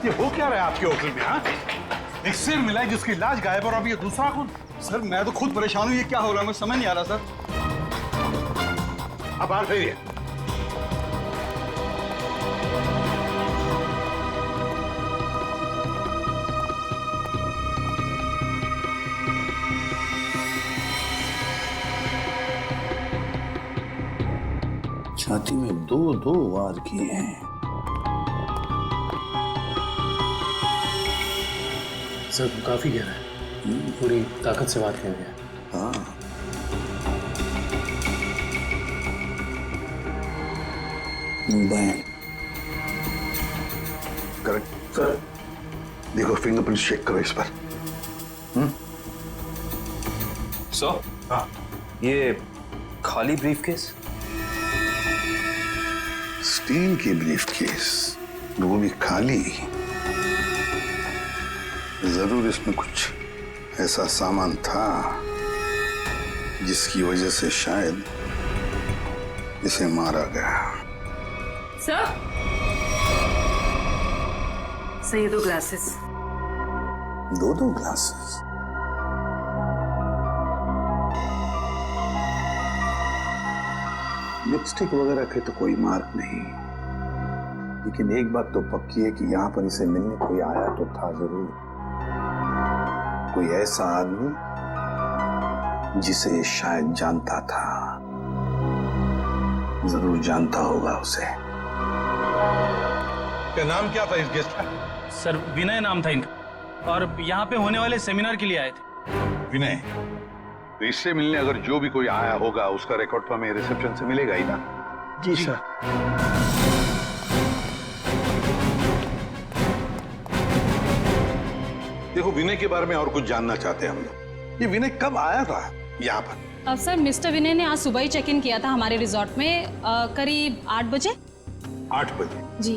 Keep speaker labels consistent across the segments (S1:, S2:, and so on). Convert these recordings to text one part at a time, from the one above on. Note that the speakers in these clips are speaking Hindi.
S1: ये हो क्या रहा है आपके होटल में? हाँ, एक सिर मिला है जिसकी लाश गायब और अब ये दूसरा कौन?
S2: सर मैं तो खुद परेशान हूँ, ये क्या हो रहा है मुझे समझ नहीं आ रहा सर।
S1: अब बाहर फिरिए।
S3: छाती में दो दो वार किए हैं।
S4: सर काफी गहरा है, पूरी ताकत से वार किया गया।
S3: हाँ,
S5: करेक्ट सर। देखो फिंगरप्रिंट चेक करो इस पर।
S6: सर,
S1: हाँ,
S6: ये खाली ब्रीफकेस?
S5: स्टील की ब्रीफकेस, वो भी खाली। जरूर इसमें कुछ ऐसा सामान था जिसकी वजह से शायद इसे मारा गया।
S7: सर ये 2 ग्लासेस।
S3: दो दो ग्लासेस। लिपस्टिक वगैरह के तो कोई मार्क नहीं, लेकिन एक बात तो पक्की है कि यहाँ पर इसे मिलने कोई आया तो था जरूर। कोई ऐसा आदमी जिसे ये शायद जानता था, जरूर जानता होगा उसे।
S1: क्या नाम क्या था इस गेस्ट का?
S4: सर विनय नाम था इनका, और यहाँ पे होने वाले सेमिनार के लिए आए थे।
S1: विनय। तो इससे मिलने अगर जो भी कोई आया होगा उसका रिकॉर्ड तो हमें रिसेप्शन से मिलेगा ही ना?
S2: जी सर।
S1: देखो, विनय के बारे में और कुछ जानना चाहते हैं हम लोग। ये विनय कब आया था यहाँ पर?
S8: अब सर मिस्टर विनय ने आज सुबह ही चेक इन किया था हमारे रिजॉर्ट में, करीब 8 बजे।
S1: 8 बजे?
S8: जी।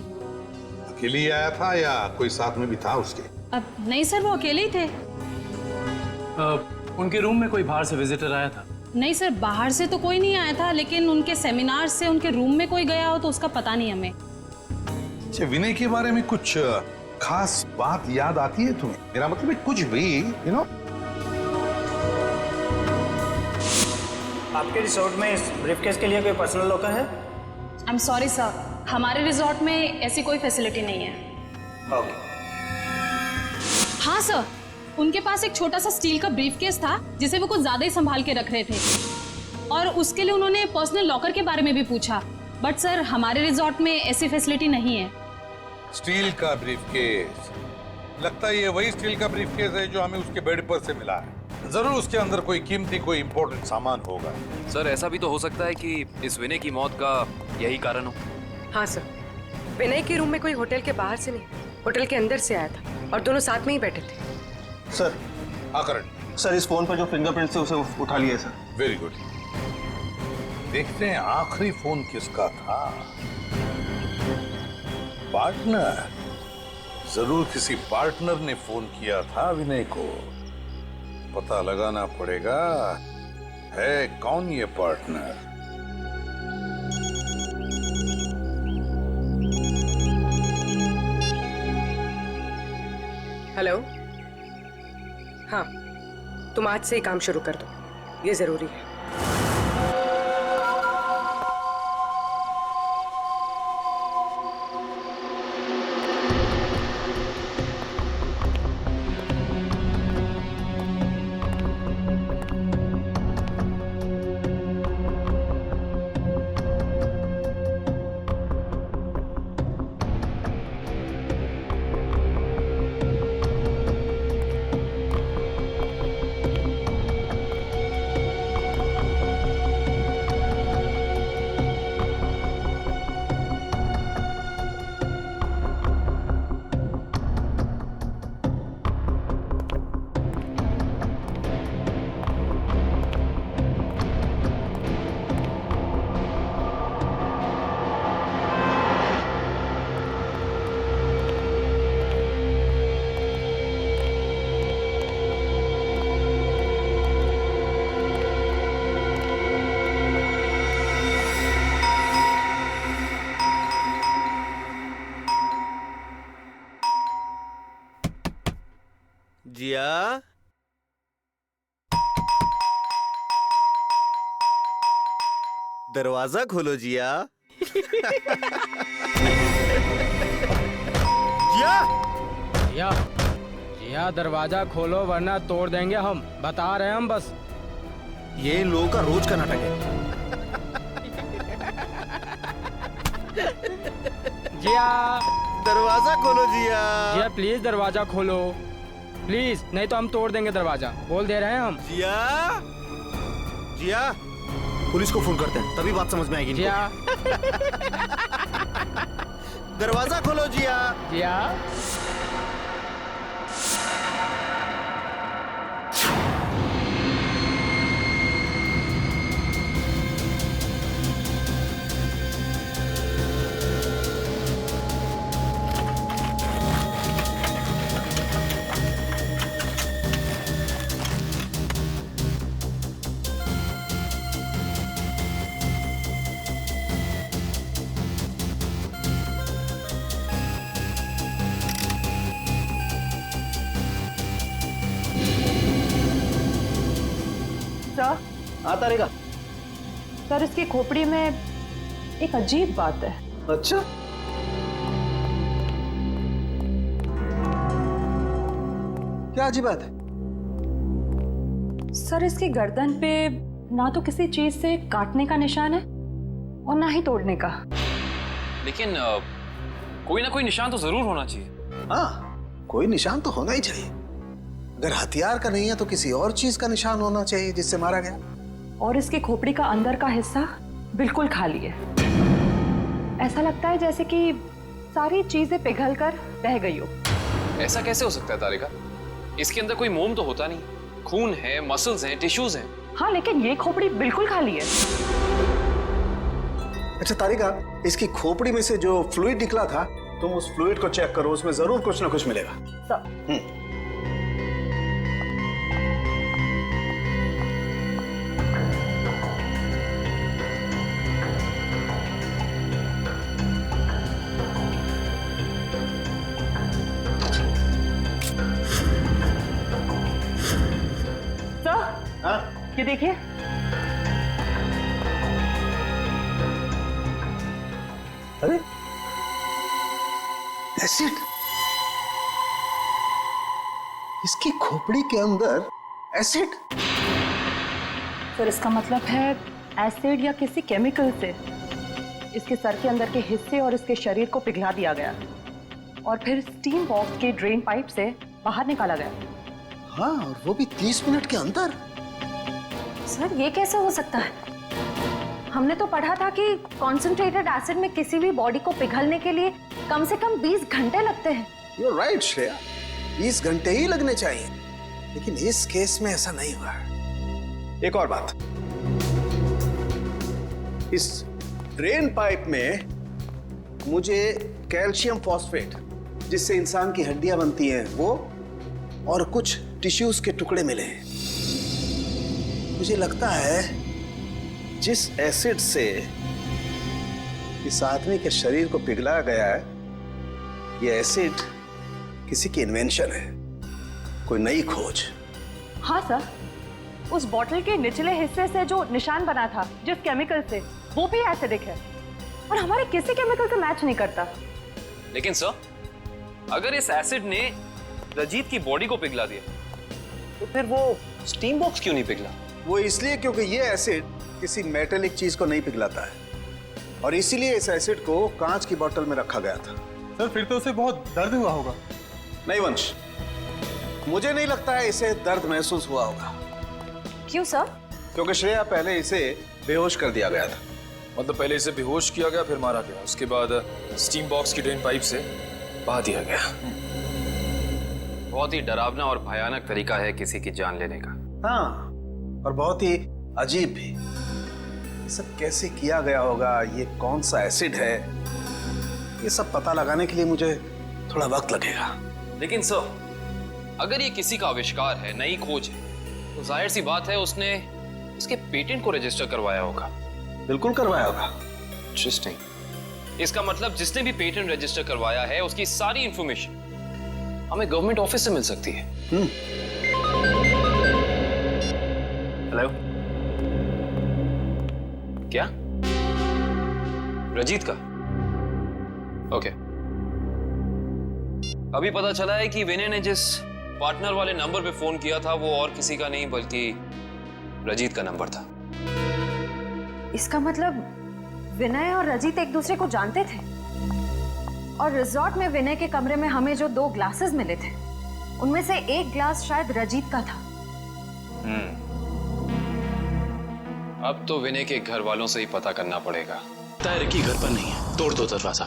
S1: अकेले ही आया था या कोई साथ में भी था उसके?
S8: अब नहीं सर, वो अकेले ही थे।
S4: उनके रूम में कोई बाहर से विजिटर आया था?
S8: नहीं सर, बाहर से तो कोई नहीं आया था, लेकिन उनके सेमिनार से उनके रूम में कोई गया हो तो उसका पता नहीं हमें।
S1: अच्छा, विनय के बारे में कुछ खास बात याद आती है तुम्हें? मेरा मतलब है कुछ भी, यू नो।
S9: आपके रिसोर्ट में इस ब्रीफकेस के लिए कोई पर्सनल लॉकर है?
S8: आई एम सॉरी सर, हमारे रिजॉर्ट में ऐसी कोई फैसिलिटी नहीं है।
S9: ओके।
S8: हाँ सर, उनके पास एक छोटा सा स्टील का ब्रीफकेस था जिसे वो कुछ ज्यादा ही संभाल के रख रहे थे, और उसके लिए उन्होंने पर्सनल लॉकर के बारे में भी पूछा, बट सर हमारे रिजॉर्ट में ऐसी फैसिलिटी नहीं है।
S1: स्टील का ब्रीफकेस? लगता है ये वही स्टील का ब्रीफकेस है जो हमें उसके बेड पर से मिला है। जरूर उसके अंदर कोई कीमती, कोई इंपॉर्टेंट सामान होगा।
S6: सर ऐसा भी तो हो सकता है कि इस विनय की मौत का यही कारण हो।
S7: हाँ सर, विनय के रूम में कोई होटल के बाहर से नहीं, होटल के अंदर से आया था, और दोनों साथ में ही बैठे थे।
S2: सर,
S1: हाँ करण।
S2: सर इस फोन पर जो फिंगरप्रिंट थे उसे उठा लिया सर।
S1: Very good. देखते हैं आखिरी फोन किसका था। पार्टनर। जरूर किसी पार्टनर ने फोन किया था विनय को। पता लगाना पड़ेगा है कौन ये पार्टनर।
S7: हेलो। हाँ, तुम आज से ही काम शुरू कर दो, ये जरूरी है।
S10: जिया, दरवाजा खोलो जिया। जिया,
S11: जिया, जिया दरवाजा खोलो वरना तोड़ देंगे हम, बता रहे हैं हम बस।
S10: ये इन लोगों का रोज का नाटक है।
S11: जिया,
S10: दरवाजा खोलो जिया।
S11: जिया प्लीज दरवाजा खोलो, प्लीज, नहीं तो हम तोड़ देंगे दरवाजा, बोल दे रहे हैं हम।
S10: जिया, जिया, पुलिस को फोन करते हैं, तभी बात समझ में आएगी।
S11: जिया,
S10: दरवाजा खोलो जिया।
S11: जिया,
S7: सर,
S3: आता रहेगा।
S7: सर इसकी खोपड़ी में एक अजीब बात है।
S3: अच्छा, क्या अजीब बात है?
S7: सर इसकी गर्दन पे ना तो किसी चीज से काटने का निशान है और ना ही तोड़ने का।
S6: लेकिन कोई ना कोई निशान तो जरूर होना चाहिए।
S3: हाँ, कोई निशान तो होना ही चाहिए। अगर हथियार का नहीं है तो किसी और चीज का निशान होना चाहिए जिससे मारा गया।
S7: और इसकी खोपड़ी का अंदर का हिस्सा बिल्कुल खाली है। ऐसा लगता है जैसे कि सारी चीजें पिघलकर बह गई हो।
S6: ऐसा कैसे हो सकता है तारिका? इसके अंदर कोई मोम तो होता नहीं, खून है, मसल्स हैं, टिश्यूज हैं।
S7: हाँ, लेकिन ये खोपड़ी बिल्कुल खाली है।
S3: अच्छा तारिका, इसकी खोपड़ी में से जो फ्लूइड निकला था, तुम उस फ्लूइड को चेक करो, उसमें जरूर कुछ ना कुछ मिलेगा।
S7: सर,
S3: हाँ?
S7: ये देखिए।
S3: अरे एसिड, इसकी खोपड़ी के अंदर एसिड।
S7: सर इसका मतलब है एसिड या किसी केमिकल से इसके सर के अंदर के हिस्से और इसके शरीर को पिघला दिया गया और फिर स्टीम बॉक्स के ड्रेन पाइप से बाहर निकाला गया।
S3: हाँ, और वो भी 30 मिनट के अंदर।
S7: सर ये कैसे हो सकता है? हमने तो पढ़ा था कि कॉन्सेंट्रेटेड एसिड में किसी भी बॉडी को पिघलने के लिए कम से कम 20 घंटे लगते हैं।
S3: You're right, श्रेया, 20 घंटे ही लगने चाहिए, लेकिन इस केस में ऐसा नहीं हुआ। एक और बात, इस ड्रेन पाइप में मुझे कैल्शियम फॉस्फेट, जिससे इंसान की हड्डियां बनती हैं, वो और कुछ टिश्यूज के टुकड़े मिले हैं। मुझे लगता है जिस एसिड से इस आदमी के शरीर को पिघलाया गया है, ये एसिड किसी की इन्वेंशन है, कोई नई खोज।
S7: हाँ सर, उस बॉटल के निचले हिस्से से जो निशान बना था जिस केमिकल से, वो भी एसिडिक है और हमारे किसी केमिकल से मैच नहीं करता।
S6: लेकिन सर, अगर इस एसिड ने रजीत की बॉडी को पिघला दिया तो फिर वो स्टीम बॉक्स क्यों नहीं पिघला?
S3: वो इसलिए क्योंकि ये एसिड किसी मेटेलिक चीज को नहीं पिघलाता है और इसीलिए इस एसिड को कांच की बोतल में रखा गया था।
S2: सर फिर तो उसे बहुत दर्द हुआ होगा।
S3: नहीं वंश, मुझे नहीं लगता है इसे दर्द महसूस हुआ होगा।
S7: क्यों सर?
S3: क्योंकि श्रेया पहले इसे बेहोश कर दिया गया था।
S12: मतलब पहले इसे बेहोश किया गया, फिर मारा गया, उसके बाद स्टीम बॉक्स की ड्रेन पाइप से बहा दिया गया।
S6: बहुत ही डरावना और भयानक तरीका है किसी की जान लेने का।
S3: हाँ, और बहुत ही अजीब भी। ये सब कैसे किया गया होगा, ये कौन सा एसिड है, ये सब पता लगाने के लिए मुझे थोड़ा वक्त लगेगा।
S6: लेकिन सर, अगर ये किसी का आविष्कार है, नई खोज है, तो जाहिर सी बात है उसने इसके पेटेंट को रजिस्टर करवाया होगा।
S3: बिल्कुल करवाया होगा।
S6: इंटरेस्टिंग। इसका मतलब जिसने भी पेटेंट रजिस्टर करवाया है उसकी सारी इंफॉर्मेशन हमें गवर्नमेंट ऑफिस से मिल सकती है। हेलो, क्या? रजीत का? ओके। अभी पता चला है कि विनय ने जिस पार्टनर वाले नंबर पे फोन किया था वो और किसी का नहीं बल्कि रजीत का नंबर था।
S7: इसका मतलब विनय और रजीत एक दूसरे को जानते थे और रिजॉर्ट में विनय के कमरे में हमें जो 2 ग्लासेस मिले थे उनमें से एक ग्लास शायद रजीत का था।
S6: अब तो विनय के घर वालों से ही पता करना पड़ेगा।
S4: रिकी घर पर नहीं है, तोड़ दो दरवाजा।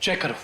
S4: चेक करो।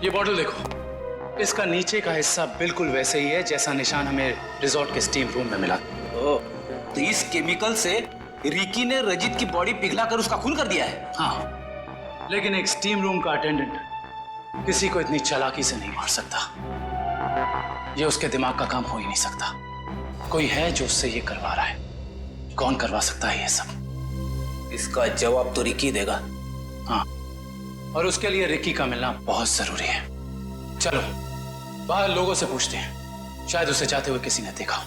S4: ये बॉटल देखो, इसका नीचे का हिस्सा बिल्कुल वैसे ही है जैसा निशान हमें रिजॉर्ट के स्टीम रूम में मिला।
S9: तो इस केमिकल से रिकी ने रजीत की बॉडी पिघला कर उसका खून कर दिया है।
S4: हाँ, लेकिन एक स्टीम रूम का अटेंडेंट किसी को इतनी चालाकी से नहीं मार सकता। ये उसके दिमाग का काम हो ही नहीं सकता। कोई है जो उससे ये करवा रहा है। कौन करवा सकता है ये सब?
S9: इसका जवाब तो रिकी देगा।
S4: हाँ, और उसके लिए रिकी का मिलना बहुत जरूरी है। चलो बाहर लोगों से पूछते हैं, शायद उसे जाते हुए किसी ने देखा।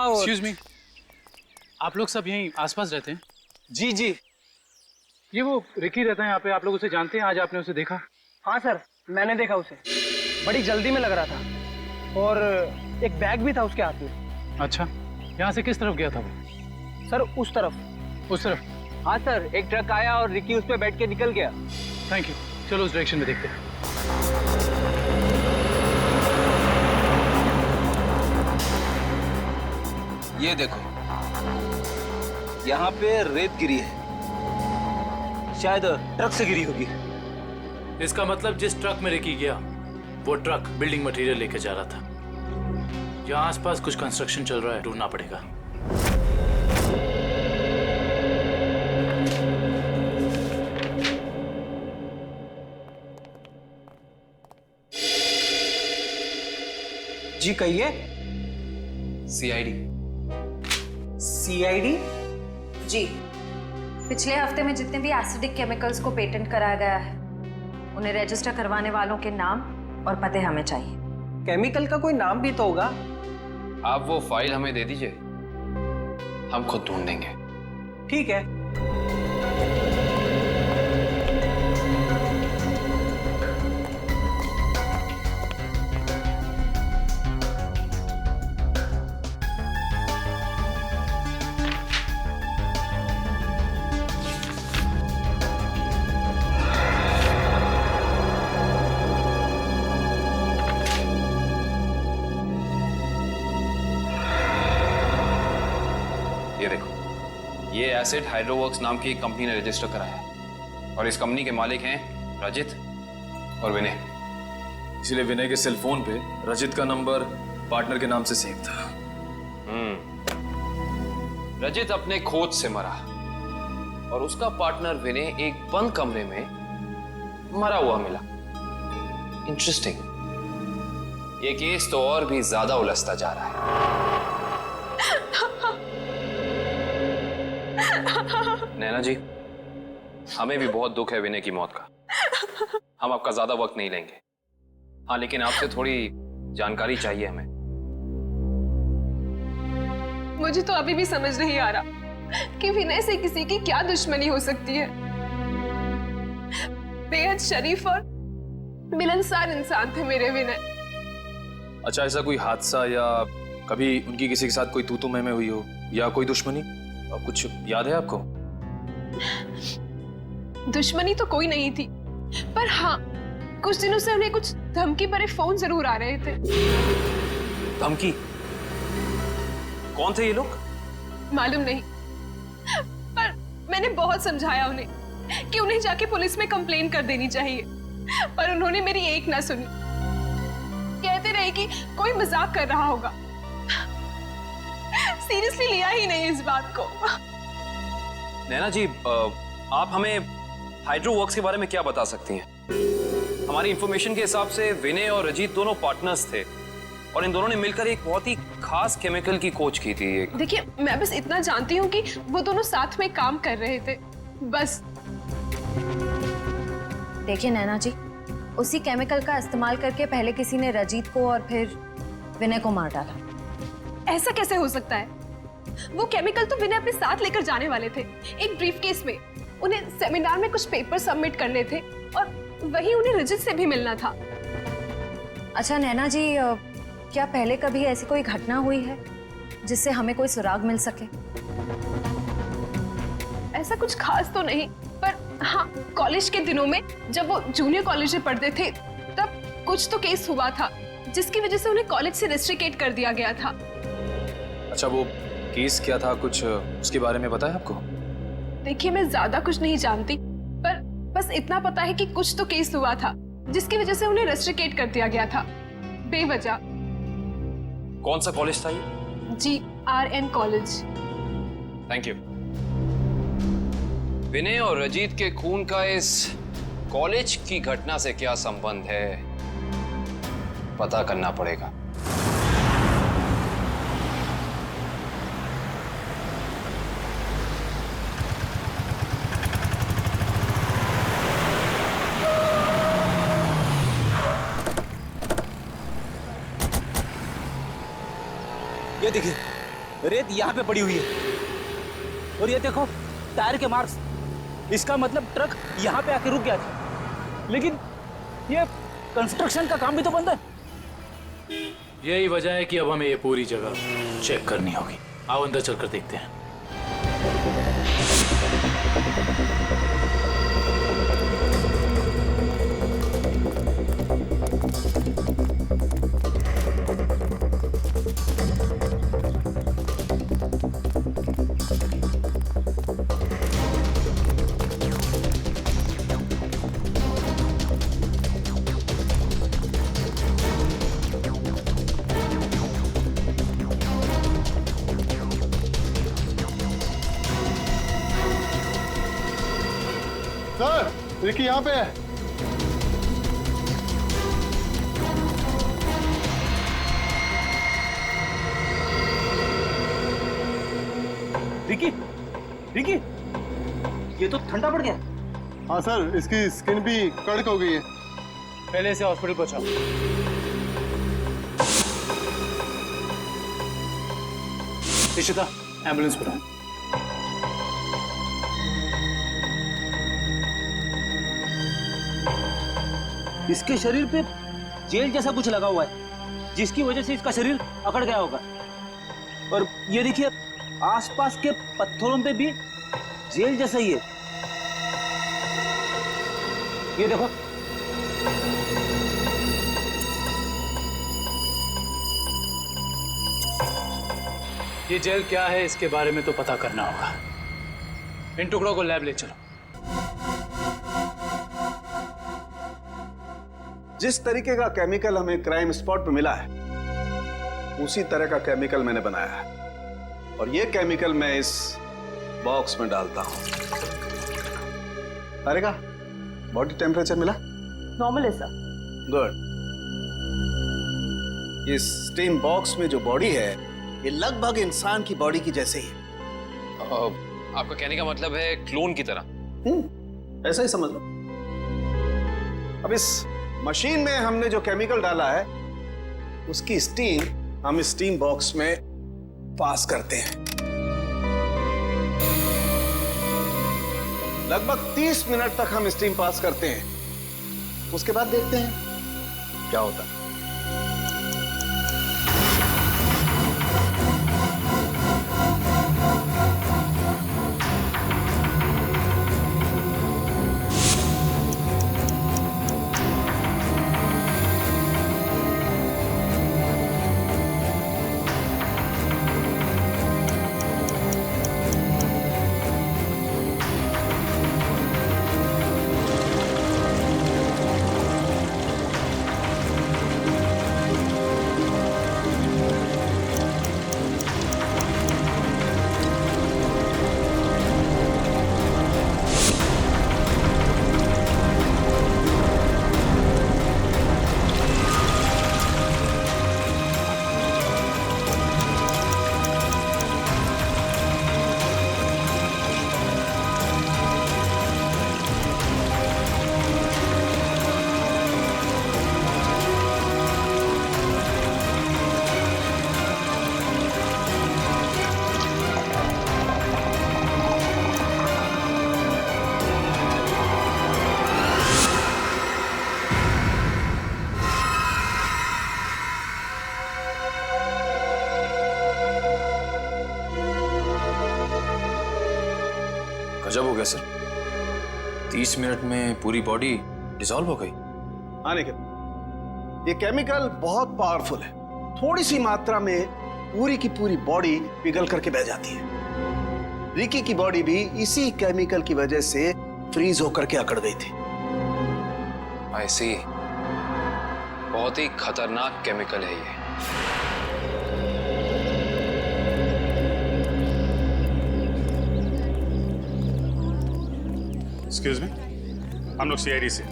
S4: एक्सक्यूज मी, आप लोग सब यहीं आसपास रहते हैं?
S9: जी जी।
S4: ये वो रिकी रहता है यहाँ पे, आप लोग उसे जानते हैं? आज आपने उसे देखा?
S9: हाँ सर, मैंने देखा उसे। बड़ी जल्दी में लग रहा था और एक बैग भी था उसके हाथ में।
S4: अच्छा, यहाँ से किस तरफ गया था वो?
S9: सर उस तरफ।
S4: उस तरफ?
S9: हाँ सर, एक ट्रक आया और रिकी उस पे बैठ के निकल गया।
S4: थैंक यू, चलो उस डायरेक्शन में देखते हैं।
S9: ये देखो, यहाँ पे रेत गिरी है, शायद ट्रक से गिरी होगी।
S4: इसका मतलब जिस ट्रक में रिकी गया वो ट्रक बिल्डिंग मटेरियल लेके जा रहा था। यहाँ आसपास कुछ कंस्ट्रक्शन चल रहा है, ढूंढना पड़ेगा।
S9: जी कहिए।
S6: सीआईडी।
S9: सीआईडी?
S7: जी, पिछले हफ्ते में जितने भी एसिडिक केमिकल्स को पेटेंट कराया गया है उन्हें रजिस्टर करवाने वालों के नाम और पते हमें चाहिए।
S9: केमिकल का कोई नाम भी तो होगा।
S6: आप वो फाइल हमें दे दीजिए, हम खुद ढूंढ देंगे।
S9: ठीक है।
S6: ये देखो, ये एसिड हाइड्रोवर्क्स नाम की एक कंपनी ने रजिस्टर कराया है और इस कंपनी के मालिक हैं रजित और विनय।
S12: इसलिए विनय के सेल फोन पे रजित का नंबर पार्टनर के नाम से सेव था।
S6: रजित अपने खोज से मरा और उसका पार्टनर विनय एक बंद कमरे में मरा हुआ मिला। इंटरेस्टिंग। ये केस तो और भी ज्यादा उलझता जा रहा है। नैना जी, हमें भी बहुत दुख है विनय की मौत का। हम आपका ज्यादा वक्त नहीं लेंगे। हाँ, लेकिन आपसे थोड़ी जानकारी चाहिए हमें।
S13: मुझे तो अभी भी समझ नहीं आ रहा कि विनय से किसी की क्या दुश्मनी हो सकती है। बेहद शरीफ और मिलनसार इंसान थे मेरे विनय।
S12: अच्छा, ऐसा कोई हादसा या कभी उनकी किसी के साथ कोई तू-तू मैं-मैं हुई हो या कोई दुश्मनी, कुछ याद है आपको?
S13: दुश्मनी तो कोई नहीं थी, पर हाँ, कुछ दिनों से उन्हें कुछ धमकी भरे फोन जरूर आ रहे थे।
S6: धमकी? कौन थे ये लोग?
S13: मालूम नहीं, पर मैंने बहुत समझाया उन्हें कि उन्हें जाके पुलिस में कंप्लेन कर देनी चाहिए, पर उन्होंने मेरी एक ना सुनी। कहते रहे कि कोई मजाक कर रहा होगा, सीरियसली लिया ही नहीं इस बात को।
S6: नैना जी, आप हमें हाइड्रो वर्क्स के बारे में क्या बता सकती हैं? हमारी इंफॉर्मेशन के हिसाब से विनय और रजीत दोनों पार्टनर्स थे और इन दोनों ने मिलकर एक बहुत ही खास केमिकल की खोज की थी।
S13: देखिए, मैं बस इतना जानती हूँ कि वो दोनों साथ में काम कर रहे थे, बस।
S14: देखिए नैना जी, उसी केमिकल का इस्तेमाल करके पहले किसी ने रजीत को और फिर विनय को मार डाला।
S13: ऐसा कैसे हो सकता है? वो केमिकल तो विनय अपने साथ लेकर जाने वाले थे, एक ब्रीफकेस में। उन्हें सेमिनार में कुछ पेपर सबमिट करने थे और वहीं उन्हें रजत से भी मिलना था।
S14: अच्छा नैना जी, क्या पहले कभी ऐसी कोई घटना हुई है जिससे हमें कोई सुराग मिल सके?
S13: ऐसा कुछ खास तो नहीं, पर हाँ, कॉलेज के दिनों में जब वो जूनियर कॉलेज में पढ़ते थे तब कुछ तो केस हुआ था जिसकी वजह से उन्हें कॉलेज से रेस्ट्रिकेट कर दिया गया था।
S12: अच्छा, वो केस क्या था, कुछ उसके बारे में पता है आपको?
S13: देखिए, मैं ज्यादा कुछ नहीं जानती, पर बस इतना पता है कि कुछ तो केस हुआ था जिसकी वजह से उन्हें रेस्ट्रिकेट कर दिया गया था बेवजह।
S6: कौन सा कॉलेज था ये?
S13: GRN college.
S6: Thank you. Vinay और रजीत के खून का इस कॉलेज की घटना से क्या संबंध है, पता करना पड़ेगा।
S9: ये देखिए, रेत यहाँ पे पड़ी हुई है और ये देखो टायर के मार्क्स। इसका मतलब ट्रक यहाँ पे आके रुक गया था, लेकिन ये कंस्ट्रक्शन का काम भी तो बंद है।
S4: यही वजह है कि अब हमें ये पूरी जगह चेक करनी होगी। आओ अंदर चलकर देखते हैं।
S2: सर, रिकी यहाँ पे है।
S9: रिकी, रिकी, ये तो ठंडा पड़ गया।
S2: हाँ सर, इसकी स्किन भी कड़क हो गई है।
S4: पहले से हॉस्पिटल पहुंचाओ। इशिता, एम्बुलेंस बुलाओ।
S9: इसके शरीर पे जेल जैसा कुछ लगा हुआ है, जिसकी वजह से इसका शरीर अकड़ गया होगा। और ये देखिए, आसपास के पत्थरों पे भी जेल जैसा ही है। ये देखो,
S4: ये जेल क्या है इसके बारे में तो पता करना होगा। इन टुकड़ों को लैब ले चलो।
S3: जिस तरीके का केमिकल हमें क्राइम स्पॉट पे मिला है, उसी तरह का केमिकल मैंने बनाया है और ये केमिकल मैं इस बॉक्स में डालता हूं। अरे का बॉडी टेम्परेचर मिला?
S7: नॉर्मल है सर।
S3: गुड। इस स्टीम बॉक्स में जो बॉडी है, ये लगभग इंसान की बॉडी की जैसे ही है।
S6: आपका कहने का मतलब है क्लोन की तरह?
S3: ऐसा ही समझ लो। अब इस मशीन में हमने जो केमिकल डाला है, उसकी स्टीम हम स्टीम बॉक्स में पास करते हैं। लगभग 30 मिनट तक हम स्टीम पास करते हैं। उसके बाद देखते हैं क्या होता है।
S12: गजब हो गया सर, 30 मिनट में पूरी बॉडी डिसॉल्व हो गई।
S3: हाँ निखिल, ये केमिकल बहुत पावरफुल है। थोड़ी सी मात्रा में पूरी की पूरी बॉडी पिघल करके बह जाती है। रिकी की बॉडी भी इसी केमिकल की वजह से फ्रीज होकर के अकड़ गई थी।
S6: आई सी, बहुत ही खतरनाक केमिकल है ये।
S15: एक्सक्यूज मी, हम लोग सीआईडी से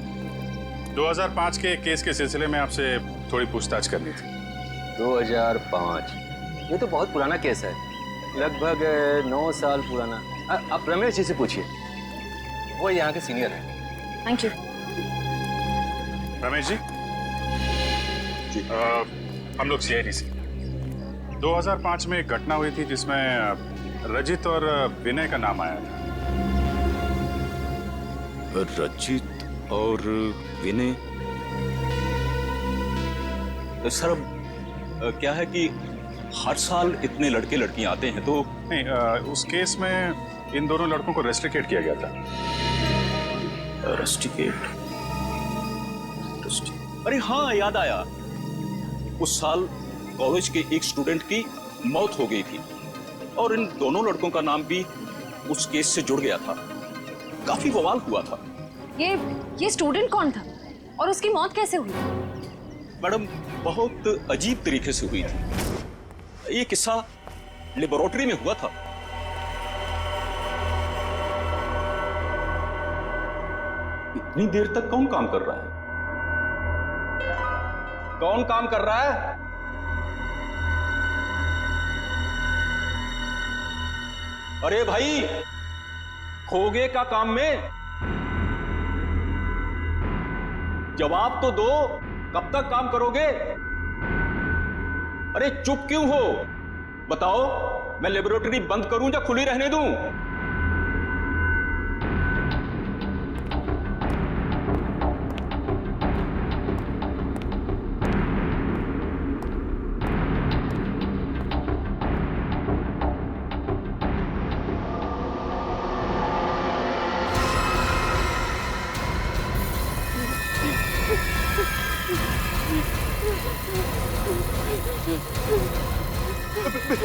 S15: 2005 के केस के सिलसिले में आपसे थोड़ी पूछताछ करनी थी।
S16: 2005? ये तो बहुत पुराना केस है, लगभग 9 साल पुराना। आप रमेश जी से पूछिए, वो यहाँ के सीनियर हैं।
S14: Thank you.
S15: रमेश जी, हम लोग सीआईडी से 2005 में एक घटना हुई थी जिसमें रजित और विनय का नाम आया था।
S9: रजित और विनय? सर क्या है कि हर साल इतने लड़के लड़कियां आते हैं तो
S15: नहीं, उस केस में इन दोनों लड़कों को रेस्ट्रिकेट किया गया था।
S9: रेस्ट्रिकेट? अरे हाँ, याद आया। उस साल कॉलेज के एक स्टूडेंट की मौत हो गई थी और इन दोनों लड़कों का नाम भी उस केस से जुड़ गया था। काफी बवाल हुआ था।
S14: ये स्टूडेंट कौन था और उसकी मौत कैसे हुई?
S9: मैडम, बहुत अजीब तरीके से हुई थी। ये किस्सा लेबोरेटरी में हुआ था। इतनी देर तक कौन काम कर रहा है? कौन काम कर रहा है? अरे भाई, खोगे का काम में जवाब तो दो, कब तक काम करोगे? अरे चुप क्यों हो? बताओ, मैं लेबोरेटरी बंद करूं या खुली रहने दूं?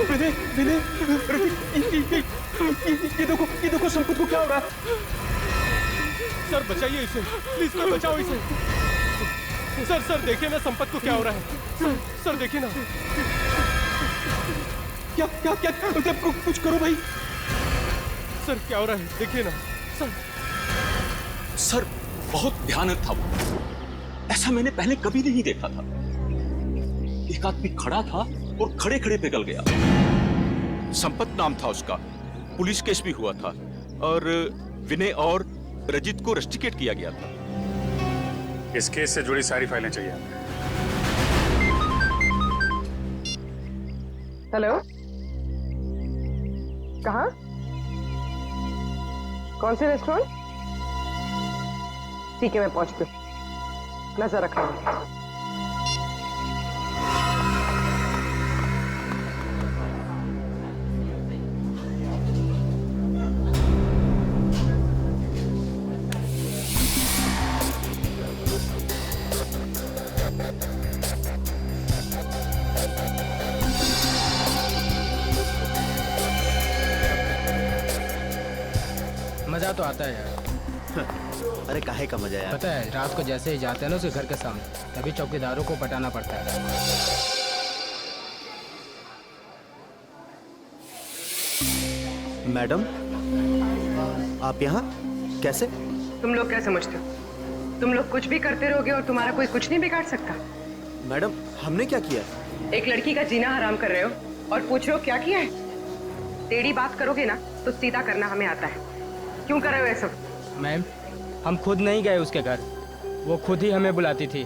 S9: विनय, विनय, ये देखो संपत को क्या हो रहा है?
S17: सर बचाइए इसे, प्लीज सर बचाओ इसे। सर देखिए ना संपत को क्या हो रहा है। सर देखिए ना। क्या क्या क्या कुछ करो भाई। सर क्या हो रहा है, देखिए ना।
S9: सर बहुत भयानक था वो। ऐसा मैंने पहले कभी नहीं देखा था। एक आदमी खड़ा था और खड़े खड़े पिघल गया। संपत नाम था उसका, पुलिस केस भी हुआ था और विनय और रजित को रेस्ट्रिकेट किया गया था।
S15: इस केस से जुड़ी सारी फाइलें चाहिए।
S18: हेलो, कहाँ? कौन से रेस्टोरेंट? ठीक है, मैं पहुंचती हूँ। नजर रखना।
S11: मजा तो आता है यार।
S10: अरे काहे का मजा यार?
S11: पता है, रात को जैसे ही जाते हैं ना उसके घर के सामने, तभी चौकीदारों को पटाना पड़ता है।
S10: मैडम, आप यहाँ कैसे?
S18: तुम लोग क्या समझते हो? तुम लोग कुछ भी करते रहोगे और तुम्हारा कोई कुछ नहीं बिगाड़ सकता।
S10: मैडम, हमने क्या किया?
S18: एक लड़की का जीना हराम कर रहे हो और पूछ रहे हो क्या किया है? टेढ़ी बात करोगे ना तो सीधा करना हमें आता है। क्यों कर रहे हो ये सब?
S11: मैम, हम खुद नहीं गए उसके घर, वो खुद ही हमें बुलाती थी।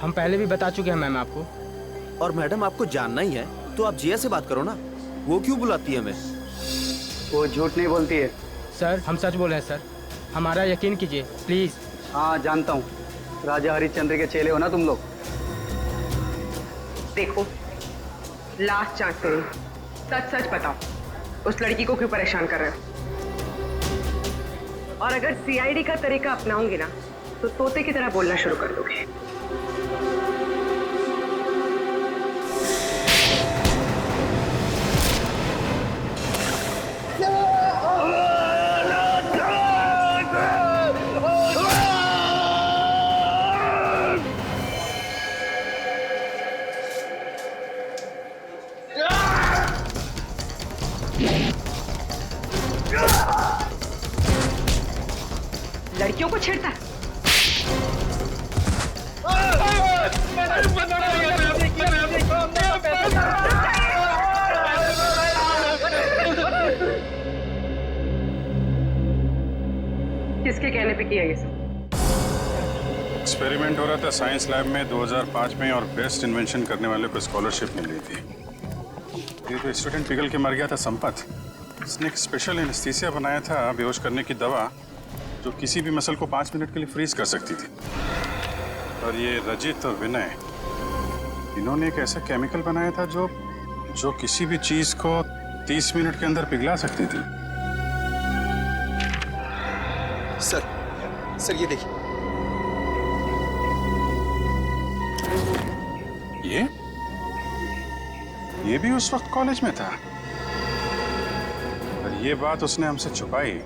S11: हम पहले भी बता चुके हैं मैम आपको।
S10: और मैडम, आपको जानना ही है तो आप जिया से बात करो ना, वो क्यों बुलाती है हमें?
S19: वो झूठ नहीं बोलती है।
S11: सर हम सच बोल रहे हैं सर, हमारा यकीन कीजिए प्लीज।
S19: हाँ जानता हूँ, राजा हरिश्चंद्र के चेले हो ना तुम लोग।
S18: देखो, लास्ट चांस दे, सच सच बताओ, उस लड़की को क्यों परेशान कर रहे हो? और अगर सीआईडी का तरीका अपनाऊंगी ना तो तोते की तरह बोलना शुरू कर दोगे। लड़कियों को छेड़ता है। किसके कहने पे किया ये सब?
S15: एक्सपेरिमेंट हो रहा था साइंस लैब में 2005 में और बेस्ट इन्वेंशन करने वाले को स्कॉलरशिप मिल रही थी। ये तो स्टूडेंट पिघल के मर गया था संपत। इसने एक स्पेशल एनेस्थीसिया बनाया था बेहोश करने की दवा जो किसी भी मसल को 5 मिनट के लिए फ्रीज कर सकती थी। और ये रजित और विनय, इन्होंने एक ऐसा केमिकल बनाया था जो किसी भी चीज को 30 मिनट के अंदर पिघला सकती थी।
S10: सर ये देखिए।
S15: ये भी उस वक्त कॉलेज में था और ये बात उसने हमसे छुपाई।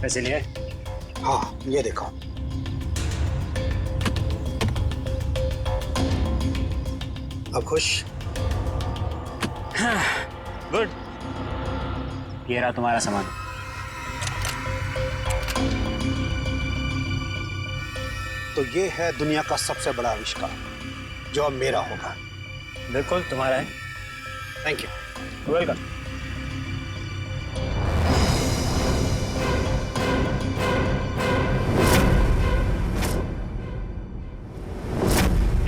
S9: पैसे लिए?
S3: हाँ, ये देखो। अब खुश?
S9: गुड। ये रहा तुम्हारा सामान।
S3: तो ये है दुनिया का सबसे बड़ा आविष्कार जो अब मेरा होगा।
S9: बिल्कुल तुम्हारा है।
S3: Thank you.
S9: वेलकम।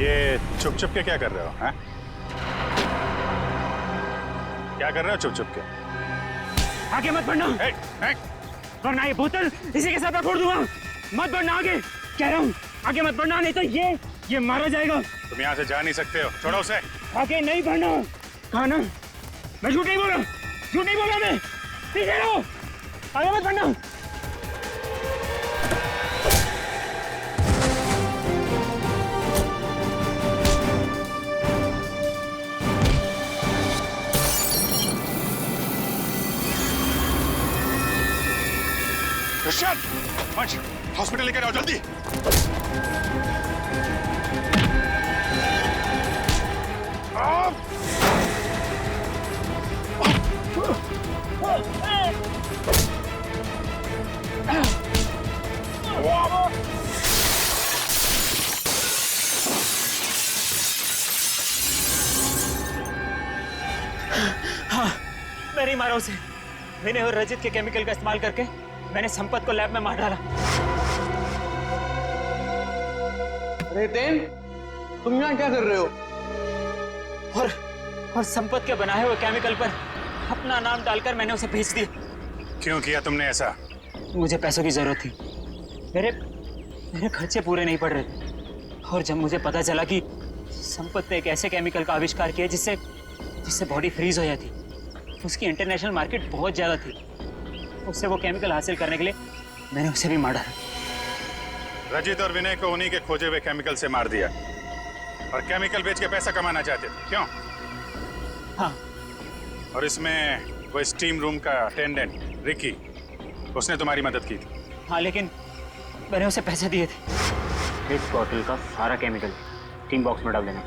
S15: ये चुप चुप के क्या कर रहे हो? हैं? क्या कर रहे हो चुप चुप के?
S9: आगे मत बढ़ना। वरना ये बोतल इसी के साथ मैं फोड़ दूंगा। मत बढ़ना आगे, कह रहा हूँ। आगे मत बढ़ना, नहीं तो ये मारा जाएगा।
S15: तुम यहाँ से जा नहीं सकते हो, छोड़ो उसे।
S9: आगे नहीं बढ़ना। कहा ना, मैं झूठ नहीं बोला। झूठ नहीं बोला मैं। पीछे रहो, आगे मत बढ़ना।
S15: क्रिश्चियन, पंच, हॉस्पिटल लेकर आओ जल्दी।
S9: हाँ, मैंने ही मारा उसे। मैंने और रजित के केमिकल का इस्तेमाल करके मैंने संपत को लैब में मार डाला।
S3: रेतेन, तुम यहाँ क्या कर रहे हो?
S9: और संपत के बनाए हुए केमिकल पर अपना नाम डालकर मैंने उसे भेज दिया।
S15: क्यों किया तुमने ऐसा?
S9: मुझे पैसों की जरूरत थी। मेरे खर्चे पूरे नहीं पड़ रहे थे। और जब मुझे पता चला कि संपत ने एक ऐसे केमिकल का आविष्कार किया जिससे बॉडी फ्रीज हो जाती, उसकी इंटरनेशनल मार्केट बहुत ज्यादा थी। उससे वो केमिकल हासिल करने के लिए मैंने उसे भी मारा।
S15: रजित और विनय को उन्हीं के खोजे हुए केमिकल से मार दिया और केमिकल बेच के पैसा कमाना चाहते थे, क्यों?
S9: हाँ।
S15: और इसमें वो स्टीम रूम का अटेंडेंट रिकी, उसने तुम्हारी मदद की थी।
S9: हाँ, लेकिन मैंने उसे पैसे दिए थे। इस बॉटल का सारा केमिकल स्टीम बॉक्स में डाल देना।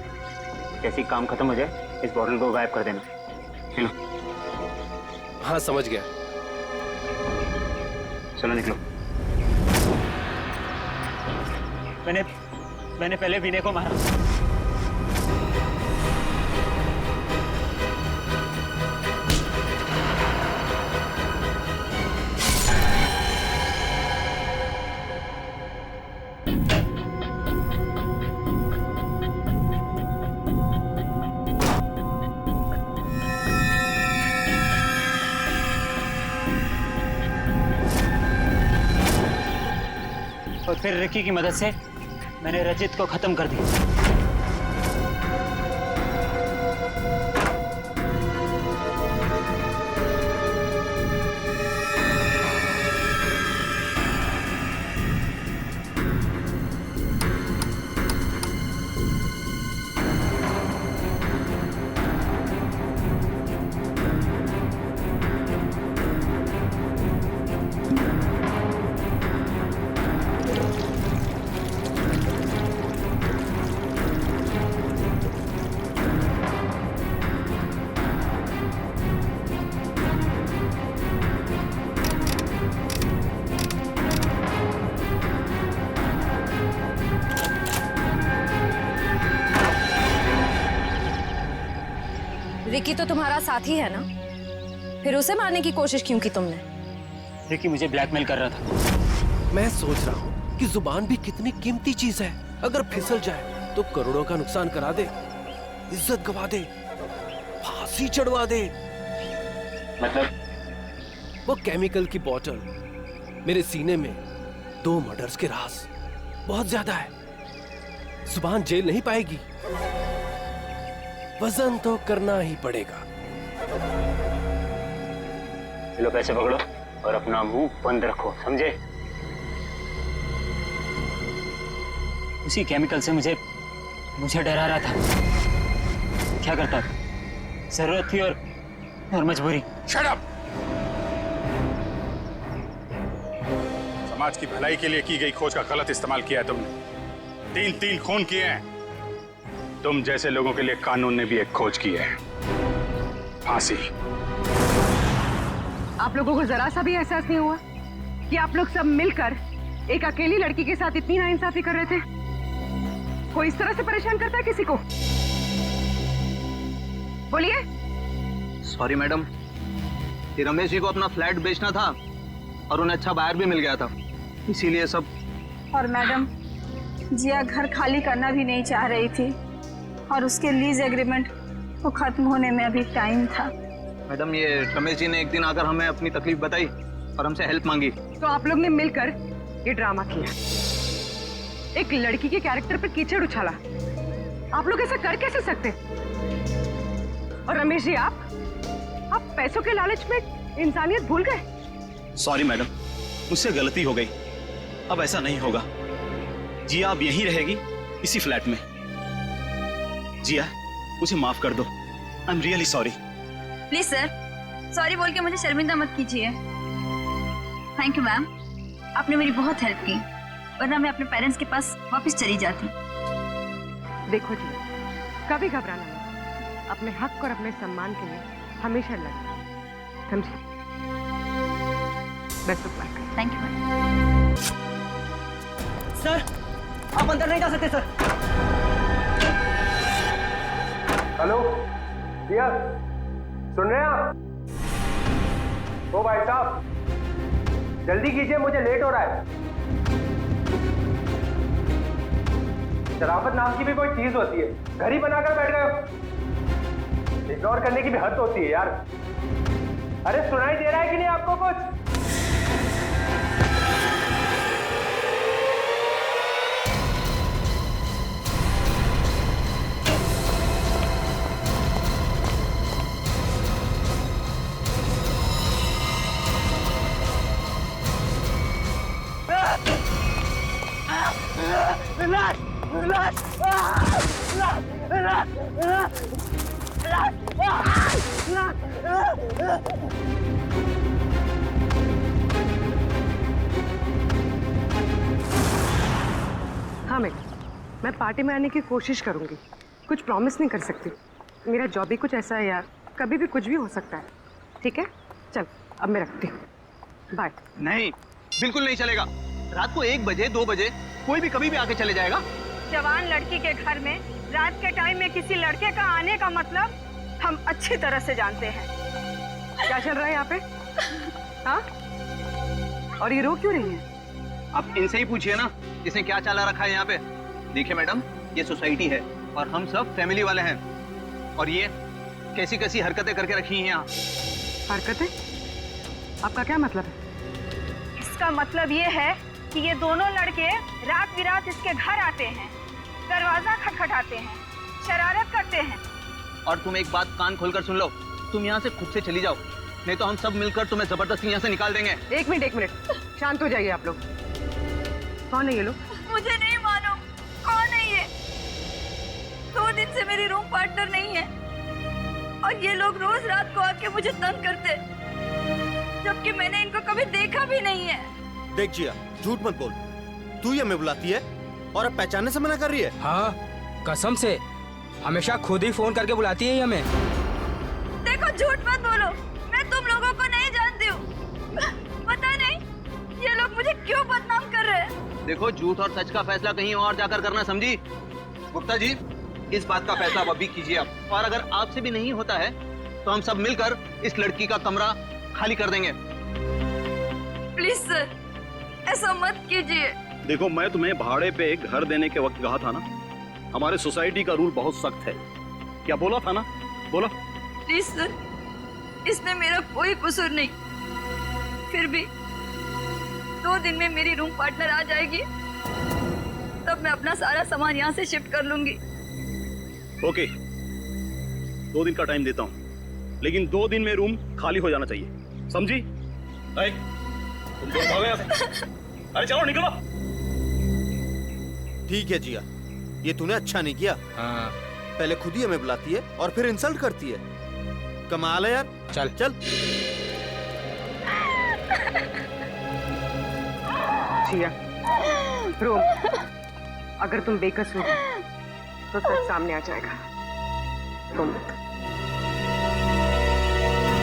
S9: जैसे ही काम खत्म हो जाए इस बॉटल को गायब कर देना। चलो।
S6: हाँ, समझ गया।
S9: चलो निकलो। मैंने पहले विनय को मारा। फिर रिकी की मदद से मैंने रजित को खत्म कर दिया।
S14: रिकी तो तुम्हारा साथी है ना, फिर उसे मारने की कोशिश क्यों की तुमने?
S9: रिकी मुझे ब्लैकमेल कर रहा था।
S17: मैं सोच रहा हूँ कि जुबान भी कितनी कीमती चीज है, अगर फिसल जाए तो करोड़ों का नुकसान करा दे, इज्जत गवा दे, फांसी चढ़वा दे।
S9: मतलब
S17: वो केमिकल की बोतल मेरे सीने में 2 मर्डर्स के राज बहुत ज्यादा है। जुबान जेल नहीं पाएगी, वजन तो करना ही पड़ेगा।
S9: लो पैसे पकड़ो और अपना मुंह बंद रखो, समझे? उसी केमिकल से मुझे डरा रहा था। क्या करता? जरूरत थी और मजबूरी।
S15: Shut up! समाज की भलाई के लिए की गई खोज का गलत इस्तेमाल किया है तुमने। 3 खून किए हैं। तुम जैसे लोगों के लिए कानून ने भी एक खोज की है, फांसी।
S18: आप लोगों को जरा सा भी एहसास नहीं हुआ कि आप लोग सब मिलकर एक अकेली लड़की के साथ इतनी नाइंसाफी कर रहे थे? कोई इस तरह से परेशान करता है किसी को? बोलिए।
S19: सॉरी मैडम, ये रमेश जी को अपना फ्लैट बेचना था और उन्हें अच्छा बायर भी मिल गया था, इसीलिए सब।
S20: और मैडम, जिया घर खाली करना भी नहीं चाह रही थी और उसके लीज एग्रीमेंट को खत्म होने में अभी टाइम था।
S19: मैडम, ये रमेश जी ने एक दिन आकर हमें अपनी तकलीफ बताई और हमसे हेल्प मांगी।
S18: तो आप लोग ने मिलकर ये ड्रामा किया, एक लड़की के कैरेक्टर पर कीचड़ उछाला। आप लोग ऐसा कर कैसे सकते? और रमेश जी, आप पैसों के लालच में इंसानियत भूल गए।
S21: सॉरी मैडम, मुझसे गलती हो गई, अब ऐसा नहीं होगा। जिया अब यहीं रहेगी, इसी फ्लैट में। जिया, मुझे माफ कर दो। I am really sorry.
S20: Please sir, sorry बोल के मुझे शर्मिंदा मत कीजिए। थैंक यू मैम, आपने मेरी बहुत हेल्प की, वरना मैं अपने पेरेंट्स के पास वापस चली जाती।
S18: देखो जी, कभी घबराना नहीं, अपने हक और अपने सम्मान के लिए हमेशा लड़ना, समझे? Best of luck.
S20: Thank you
S9: sir, आप अंदर नहीं जा सकते सर।
S22: हेलो जिया, सुन रहे हैं आप? ओ भाई साहब, जल्दी कीजिए, मुझे लेट हो रहा है। शराफत नाम की भी कोई चीज होती है, घर ही बनाकर बैठ गए हो। इग्नोर करने की भी हद होती है यार। अरे सुनाई दे रहा है कि नहीं आपको कुछ?
S18: हाँ मैडम, मैं पार्टी में आने की कोशिश करूंगी, कुछ प्रॉमिस नहीं कर सकती। मेरा जॉब ही कुछ ऐसा है यार, कभी भी कुछ भी हो सकता है। ठीक है, चल अब मैं रखती हूँ, बाय।
S19: नहीं, बिल्कुल नहीं चलेगा। रात को 1 बजे 2 बजे कोई भी कभी भी आके चले जाएगा।
S20: जवान लड़की के घर में रात के टाइम में किसी लड़के का आने का मतलब हम अच्छी तरह से जानते हैं।
S18: क्या चल रहा है यहाँ पे? हाँ? और ये रो क्यों रही है?
S19: आप इनसे ही पूछिए ना, इसने क्या चाला रखा है यहाँ पे। देखिए मैडम, ये सोसाइटी है और हम सब फैमिली वाले हैं, और ये कैसी कैसी हरकतें करके रखी हैं यहाँ।
S18: हरकतें? आपका क्या मतलब है?
S20: इसका मतलब ये है
S5: कि ये दोनों लड़के रात बिरात इसके घर आते हैं, दरवाजा खटखटाते हैं, शरारत करते हैं।
S19: और तुम एक बात कान खोलकर सुन लो, तुम यहाँ से खुद से चली जाओ, नहीं तो हम सब मिलकर तुम्हें जबरदस्ती यहाँ से निकाल देंगे।
S18: एक मिनट, शांत हो जाइए आप लोग। कौन है ये लोग?
S20: मुझे नहीं मालूम कौन है ये। 2 दिन से मेरी रूम पार्टनर नहीं है और ये लोग रोज रात को आके मुझे तंग करते, जबकि मैंने इनको कभी देखा भी नहीं है।
S10: देख जिया, झूठ मत बोल। तू ही हमें बुलाती है और अब पहचानने से मना कर रही है।
S11: हाँ, कसम से हमेशा खुद ही फोन करके बुलाती है हमें।
S20: देखो, झूठ मत बोलो, मैं तुम लोगों को नहीं जानती हूँ। पता नहीं ये लोग मुझे क्यों बदनाम कर रहे हैं।
S19: देखो, झूठ और सच का फैसला कहीं और जाकर करना, समझी? गुप्ता जी, इस बात का फैसला अभी कीजिए आप, और अगर आपसे भी नहीं होता है तो हम सब मिलकर इस लड़की का कमरा खाली कर देंगे।
S20: प्लीज सर, ऐसा मत कीजिए।
S21: देखो, मैं तुम्हें भाड़े पे घर देने के वक्त कहा था ना, हमारे सोसाइटी का रूल बहुत सख्त है। क्या बोला था ना? बोला।
S20: प्लीज सर, इसमें मेरा कोई कसूर नहीं। फिर भी 2 दिन में मेरी रूम पार्टनर आ जाएगी, तब मैं अपना सारा सामान यहाँ से शिफ्ट कर लूंगी।
S21: ओके, 2 दिन का टाइम देता हूँ, लेकिन 2 दिन में रूम खाली हो जाना चाहिए, समझी? तुम दोनों भागो यहाँ से। अरे चलो निकलो।
S10: ठीक है जिया, ये तूने अच्छा नहीं किया।
S11: हाँ।
S10: पहले खुद ही हमें बुलाती है और फिर इंसल्ट करती है। कमाल है यार।
S11: चल
S10: चल।
S18: जिया, रोम, अगर तुम बेकसूर हो तो सच सामने आ जाएगा। तुम